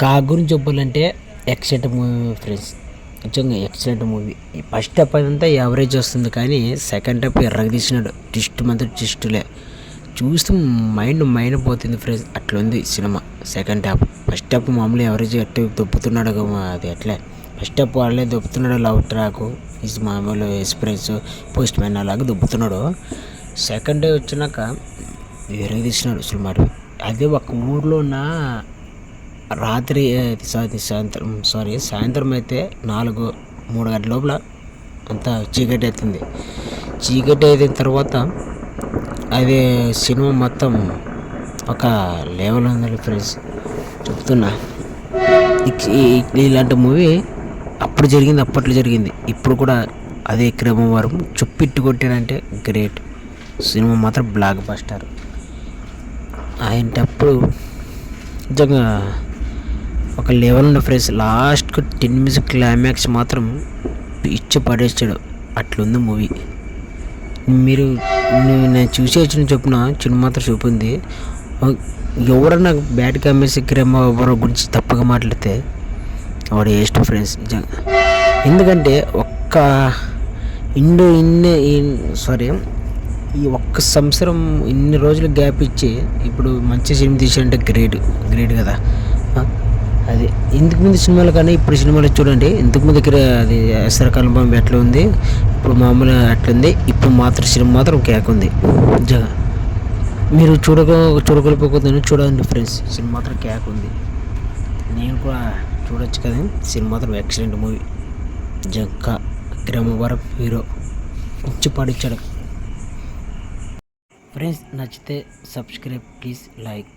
కా గురించి చెప్పాలంటే ఎక్సలెంట్ మూవీ ఫ్రెండ్స్. నిజంగా ఎక్సలెంట్ మూవీ. ఫస్ట్ హాఫ్ అంతా యావరేజ్ వస్తుంది, కానీ సెకండ్ హాఫ్ ఎర్రగా తీసినాడు. ట్విస్ట్ మాత్రం ట్విస్టులే చూస్తే మైండ్ పోతుంది ఫ్రెండ్స్. అట్లుంది cinema second half. First half మామూలు ఎవరేజ్ ఎట్టు దొబ్బుతున్నాడు, అది ఎట్లే ఫస్ట్ హాఫ్ వాళ్ళే దొబ్బుతున్నాడు. లవ్ ట్రాక్ ఇస్ మామూలు ఎక్స్ప్రెస్ పోస్ట్ మ్యాన్ అలాగే దొబ్బుతున్నాడు. సెకండ్ డే వచ్చినాక వేరే తీసినాడు సినిమా. అదే ఒక ఊర్లో ఉన్న రాత్రి సాయంత్రం అయితే 3 గంటల లోపల అంతా చీకటి అవుతుంది. చీకటి అయిన తర్వాత అది సినిమా మొత్తం ఒక లెవెల్ ఉంది ఫ్రెండ్స్. చెప్తున్నా, ఇలాంటి మూవీ అప్పట్లో జరిగింది, ఇప్పుడు కూడా అదే క్రమం వరకు చుప్పిట్టు కొట్టాడంటే గ్రేట్. సినిమా మాత్రం బ్లాక్ బస్టర్. ఆయనటప్పుడు నిజంగా ఒక లెవెల్ ఉన్న ఫ్రెండ్స్. లాస్ట్కు 10 minutes క్లైమాక్స్ మాత్రం ఇచ్చి పడేస్తాడు. అట్లుంది మూవీ. మీరు నేను చూసి వచ్చిన చెప్పిన చిన్న మాత్రం చూపింది. ఎవరన్నా బ్యాడ్ కామెంట్స్ ఎవరో గురించి తప్పుగా మాట్లాడితే వాడు వేస్ట్ ఫ్రెండ్స్ నిజంగా. ఎందుకంటే ఈ ఒక్క సంవత్సరం ఇన్ని రోజులు గ్యాప్ ఇచ్చి ఇప్పుడు మంచి సినిమా తీసాడంటే గ్రేట్ కదా. అది ఇంతకుముందు సినిమాలు కానీ ఇప్పుడు సినిమాలు చూడండి. ఇంతకుముందు దగ్గర అది ఎసరకాలం బాంబు ఎట్లా ఉంది, ఇప్పుడు మామూలు అట్లుంది. ఇప్పుడు మాత్రం సినిమా మాత్రం కేక్ ఉంది నిజంగా. మీరు చూడగలిపోతుంది చూడండి ఫ్రెండ్స్. సినిమా మాత్రం కేక్ ఉంది. నేను కూడా చూడొచ్చు కదా. సినిమా మాత్రం ఎక్సలెంట్ మూవీ. జంకా గ్రామవరం హీరో ఇచ్చి పాడిచ్చాడు ఫ్రెండ్స్. నచ్చితే సబ్స్క్రైబ్ ప్లీజ్, లైక్.